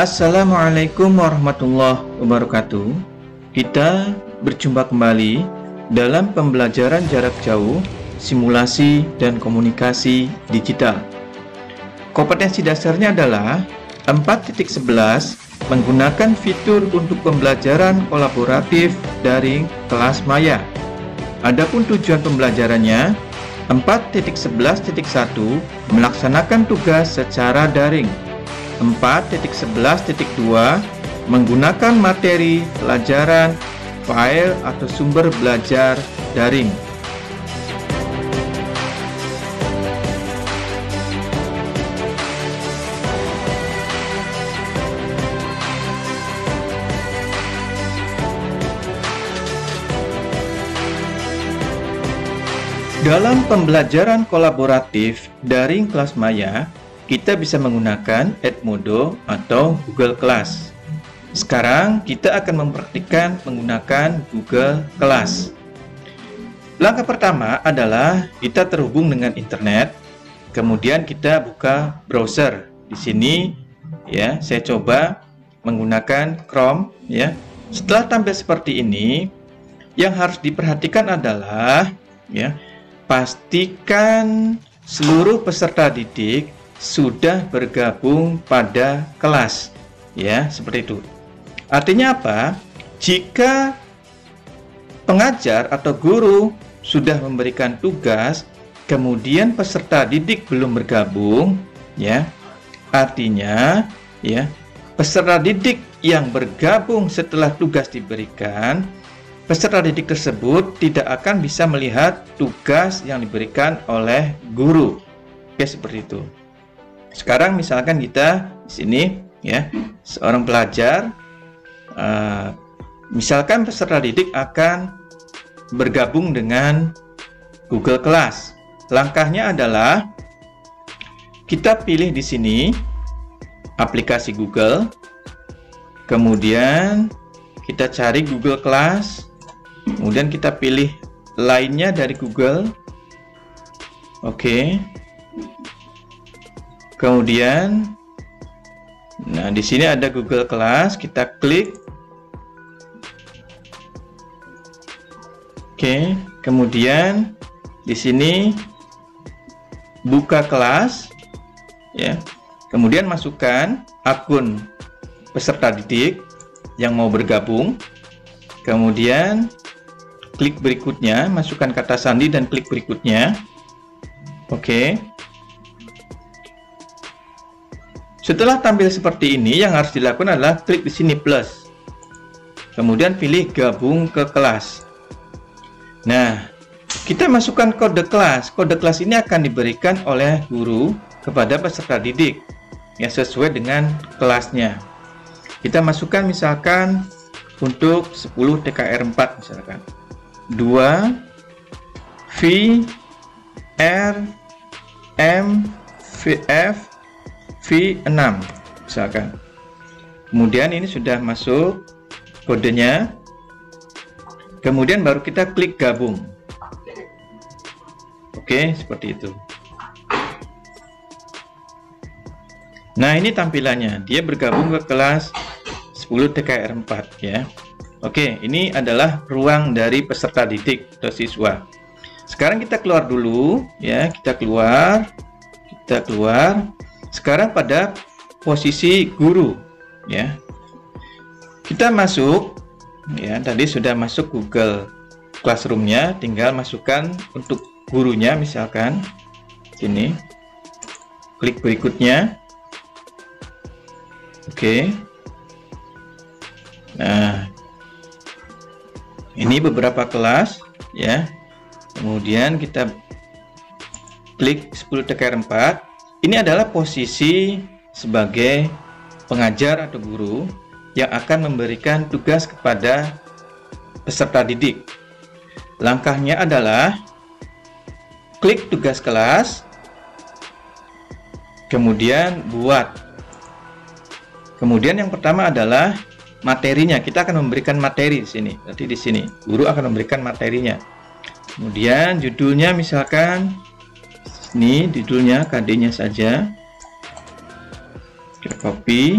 Assalamualaikum warahmatullahi wabarakatuh. Kita berjumpa kembali dalam pembelajaran jarak jauh, simulasi dan komunikasi digital. Kompetensi dasarnya adalah 4.11 menggunakan fitur untuk pembelajaran kolaboratif daring kelas maya. Adapun tujuan pembelajarannya 4.11.1 melaksanakan tugas secara daring. 4.11.2 menggunakan materi pelajaran, file atau sumber belajar daring. Dalam pembelajaran kolaboratif daring kelas maya, kita bisa menggunakan Edmodo atau Google Class. Sekarang kita akan mempraktikkan menggunakan Google Class. Langkah pertama adalah kita terhubung dengan internet, kemudian kita buka browser. Di sini ya, saya coba menggunakan Chrome ya. Setelah tampil seperti ini, yang harus diperhatikan adalah ya, pastikan seluruh peserta didik sudah bergabung pada kelas, ya, seperti itu. Artinya apa? Jika pengajar atau guru sudah memberikan tugas, kemudian peserta didik belum bergabung, ya, artinya, ya, peserta didik yang bergabung setelah tugas diberikan, peserta didik tersebut tidak akan bisa melihat tugas yang diberikan oleh guru. Oke, seperti itu. Sekarang misalkan kita di sini ya, seorang pelajar, misalkan peserta didik akan bergabung dengan Google Class. Langkahnya adalah kita pilih di sini aplikasi Google, kemudian kita cari Google Class, kemudian kita pilih lainnya dari Google. Oke. Kemudian, nah di sini ada Google Class, kita klik. Oke, kemudian di sini buka kelas, ya. Kemudian masukkan akun peserta didik yang mau bergabung. Kemudian klik berikutnya, masukkan kata sandi dan klik berikutnya. Oke. Setelah tampil seperti ini, yang harus dilakukan adalah klik di sini plus. Kemudian pilih gabung ke kelas. Nah, kita masukkan kode kelas. Kode kelas ini akan diberikan oleh guru kepada peserta didik, ya, sesuai dengan kelasnya. Kita masukkan misalkan untuk 10 TKR 4 misalkan 2 V R M V F V6 misalkan. Kemudian ini sudah masuk kodenya, kemudian baru kita klik gabung. Oke, seperti itu. Nah, ini tampilannya, dia bergabung ke kelas 10 TKR 4 ya. Oke, ini adalah ruang dari peserta didik atau siswa. Sekarang kita keluar dulu ya, kita keluar. Sekarang pada posisi guru ya. Kita masuk ya, tadi sudah masuk Google Classroom-nya, tinggal masukkan untuk gurunya misalkan sini. Klik berikutnya. Oke. Nah, ini beberapa kelas ya. Kemudian kita klik 10 TKR 4. Ini adalah posisi sebagai pengajar atau guru yang akan memberikan tugas kepada peserta didik. Langkahnya adalah klik tugas kelas, kemudian buat. Kemudian yang pertama adalah materinya. Kita akan memberikan materi di sini. Nanti di sini guru akan memberikan materinya. Kemudian judulnya misalkan ini judulnya, KD-nya saja. Kita copy.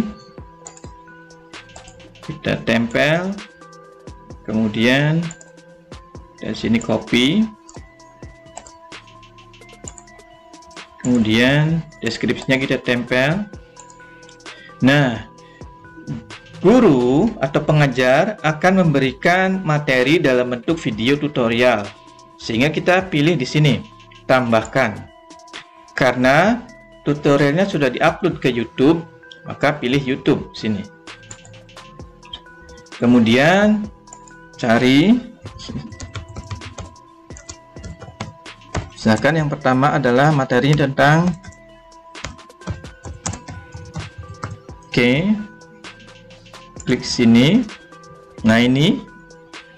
kita tempel, kemudian dari sini copy, kemudian deskripsinya kita tempel. Nah, guru atau pengajar akan memberikan materi dalam bentuk video tutorial, sehingga kita pilih di sini tambahkan. Karena tutorialnya sudah diupload ke YouTube, maka pilih YouTube sini. Kemudian cari, misalkan yang pertama adalah materi tentang klik sini. Nah, ini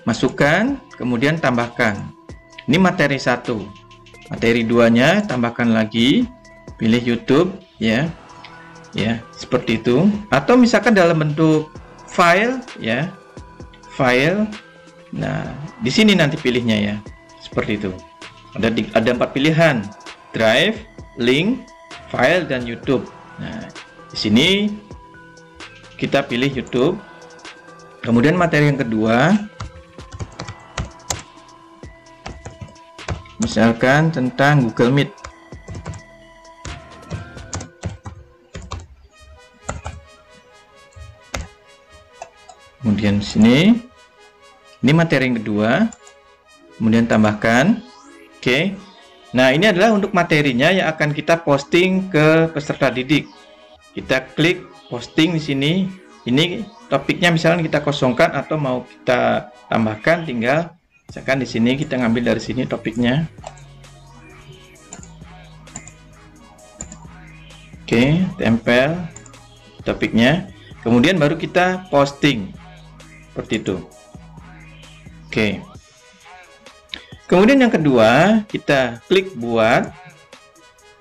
masukkan, kemudian tambahkan. Ini materi 1. Materi 2-nya tambahkan lagi, pilih YouTube ya. Ya, seperti itu. Atau misalkan dalam bentuk file ya. File. Nah, di sini nanti pilihnya ya. Seperti itu. Ada 4 pilihan. Drive, link, file, dan YouTube. Nah, di sini kita pilih YouTube. Kemudian materi yang kedua, misalkan tentang Google Meet. Kemudian di sini, ini materi yang kedua. Kemudian tambahkan. Oke. Nah, ini adalah untuk materinya yang akan kita posting ke peserta didik. Kita klik posting di sini. Ini topiknya misalnya kita kosongkan atau mau kita tambahkan, tinggal misalkan di sini kita ngambil dari sini topiknya. Oke, tempel topiknya. Kemudian baru kita posting. Seperti itu. Oke. Kemudian yang kedua, kita klik buat.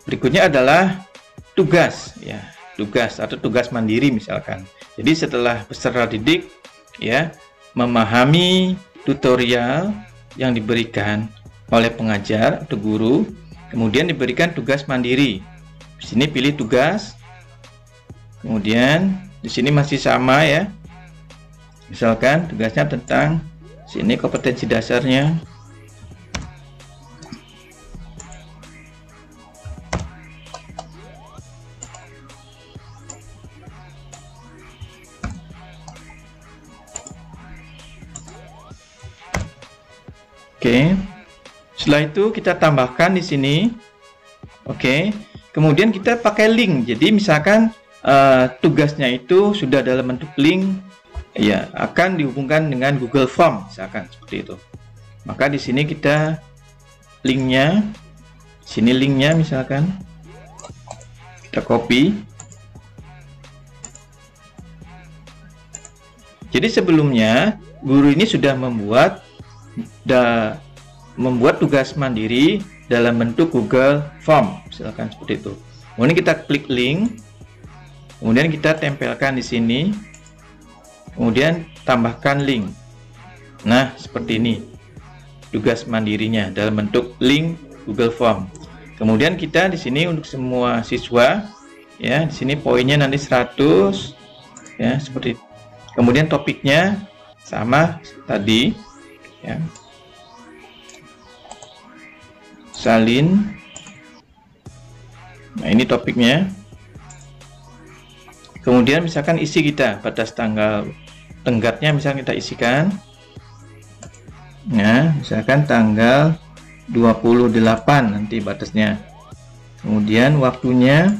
Berikutnya adalah tugas ya. Tugas atau tugas mandiri misalkan. Jadi setelah peserta didik ya memahami tutorial yang diberikan oleh pengajar atau guru, kemudian diberikan tugas mandiri. Di sini pilih tugas. Kemudian di sini masih sama ya. Misalkan tugasnya tentang sini kompetensi dasarnya. Oke. Setelah itu kita tambahkan di sini. Oke. Kemudian kita pakai link. Jadi misalkan tugasnya itu sudah dalam bentuk link, ya akan dihubungkan dengan Google Form misalkan seperti itu. Maka di sini kita linknya, sini linknya misalkan kita copy. Jadi sebelumnya guru ini sudah membuat tugas mandiri dalam bentuk Google Form misalkan seperti itu. Kemudian kita klik link, kemudian kita tempelkan di sini, kemudian tambahkan link. Nah, seperti ini tugas mandirinya dalam bentuk link Google Form. Kemudian kita di sini untuk semua siswa ya, di sini poinnya nanti 100 ya, seperti itu. Kemudian topiknya sama tadi ya. Salin. Nah, ini topiknya. Kemudian misalkan isi kita, batas tanggal tenggatnya misalnya kita isikan. Nah, misalkan tanggal 28 nanti batasnya. Kemudian waktunya,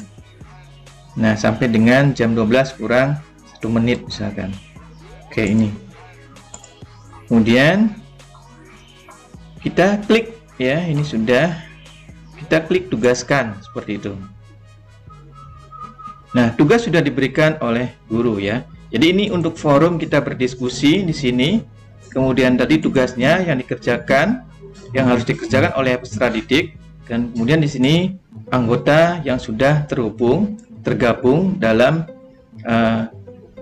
nah sampai dengan jam 12 kurang 1 menit misalkan. Oke, ini. Kemudian kita klik ya, ini sudah. Kita klik tugaskan seperti itu. Nah, tugas sudah diberikan oleh guru ya. Jadi ini untuk forum kita berdiskusi di sini. Kemudian tadi tugasnya yang dikerjakan, yang harus dikerjakan oleh peserta didik, dan kemudian di sini anggota yang sudah tergabung dalam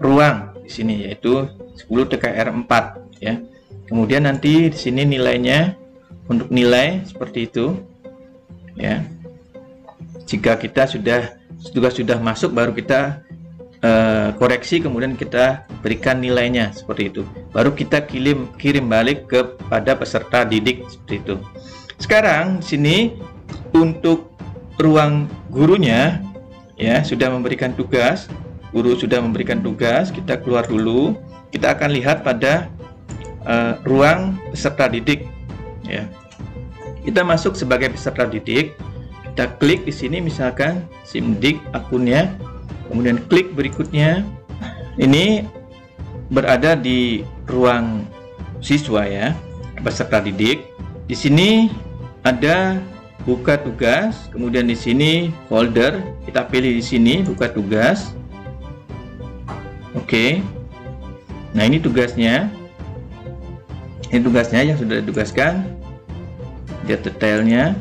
ruang di sini, yaitu 10 TKR 4 ya. Kemudian nanti di sini nilainya, untuk nilai seperti itu ya. Jika kita tugas sudah masuk, baru kita koreksi, kemudian kita berikan nilainya seperti itu. Baru kita kirim balik kepada peserta didik seperti itu. Sekarang sini untuk ruang gurunya ya sudah memberikan tugas. Guru sudah memberikan tugas, kita keluar dulu. Kita akan lihat pada ruang peserta didik ya. Kita masuk sebagai peserta didik. Kita klik di sini misalkan SIMDIK akunnya. Kemudian klik berikutnya. Ini berada di ruang siswa ya, peserta didik. Di sini ada buka tugas, kemudian di sini folder. Kita pilih di sini buka tugas. Oke. Nah, ini tugasnya. Ini tugasnya yang sudah ditugaskan. Lihat detailnya.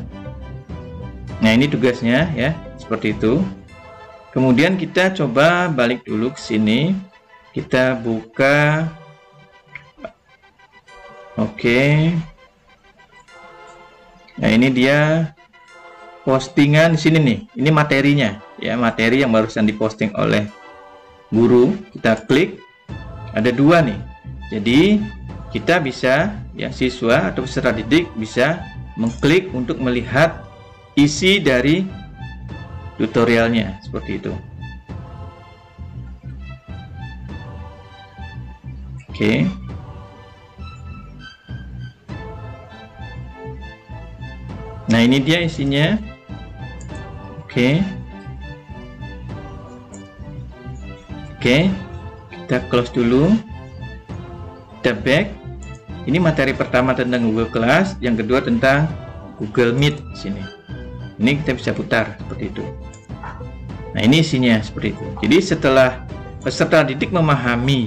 Nah, ini tugasnya ya, seperti itu. Kemudian kita coba balik dulu ke sini. Kita buka. Oke. Nah, ini dia postingan di sini nih. Ini materinya ya, materi yang barusan diposting oleh guru. Kita klik. Ada dua nih. Jadi kita bisa ya, siswa atau peserta didik bisa mengklik untuk melihat isi dari tutorialnya seperti itu. Oke. Nah, ini dia isinya. Oke. Oke. Kita close dulu. Kita back. Ini materi pertama tentang Google Class, yang kedua tentang Google Meet di sini. Ini kita bisa putar seperti itu. Nah, ini isinya seperti itu. Jadi setelah peserta didik memahami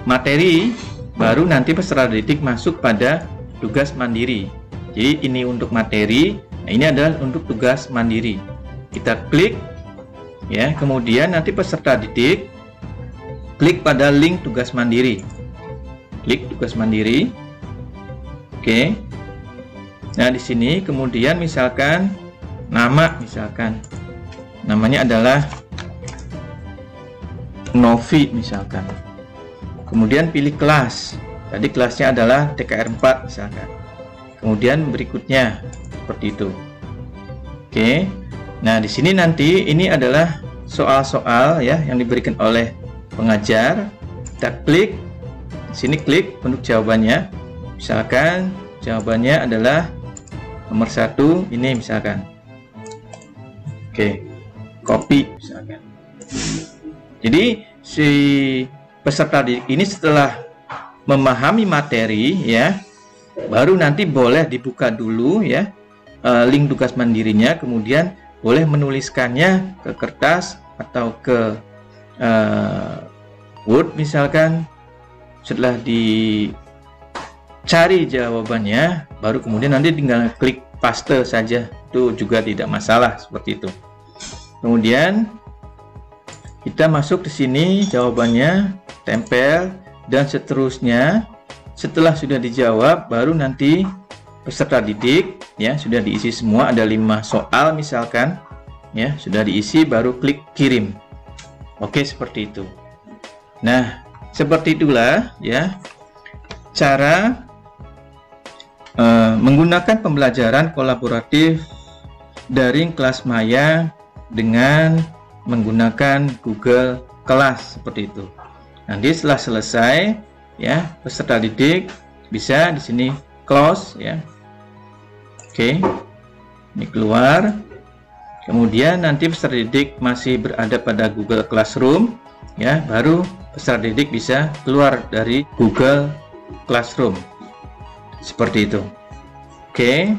materi, baru nanti peserta didik masuk pada tugas mandiri. Jadi ini untuk materi, nah ini adalah untuk tugas mandiri. Kita klik ya, kemudian nanti peserta didik klik pada link tugas mandiri. Klik tugas mandiri. Oke. Nah, di sini kemudian misalkan nama, misalkan namanya adalah Novi misalkan. Kemudian pilih kelas. Tadi kelasnya adalah TKR 4 misalkan. Kemudian berikutnya seperti itu. Oke. Nah, di sini nanti ini adalah soal-soal ya yang diberikan oleh pengajar. Kita klik. Di sini klik untuk jawabannya. Misalkan jawabannya adalah nomor 1 ini misalkan. Oke, copy misalkan. Jadi si peserta didik ini setelah memahami materi ya, baru nanti boleh dibuka dulu ya link tugas mandirinya, kemudian boleh menuliskannya ke kertas atau ke Word misalkan. Setelah dicari jawabannya, baru kemudian nanti tinggal klik paste saja, itu juga tidak masalah seperti itu. Kemudian kita masuk ke sini, jawabannya tempel dan seterusnya. Setelah sudah dijawab, baru nanti peserta didik ya sudah diisi semua, ada 5 soal misalkan ya, sudah diisi, baru klik kirim. Oke, seperti itu. Nah, seperti itulah ya cara menggunakan pembelajaran kolaboratif daring kelas maya dengan menggunakan Google Class seperti itu. Nanti setelah selesai ya, peserta didik bisa di sini close ya. Oke. Ini keluar. Kemudian nanti peserta didik masih berada pada Google Classroom ya, baru peserta didik bisa keluar dari Google Classroom. Seperti itu. Oke.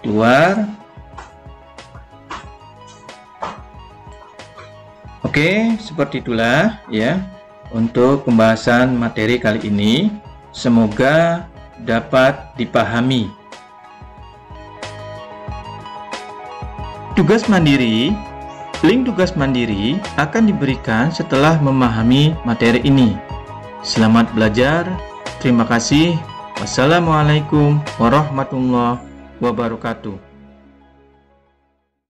Keluar. Oke, seperti itulah ya untuk pembahasan materi kali ini. Semoga dapat dipahami. Tugas mandiri. Link tugas mandiri akan diberikan setelah memahami materi ini. Selamat belajar. Terima kasih. Wassalamualaikum warahmatullahi wabarakatuh.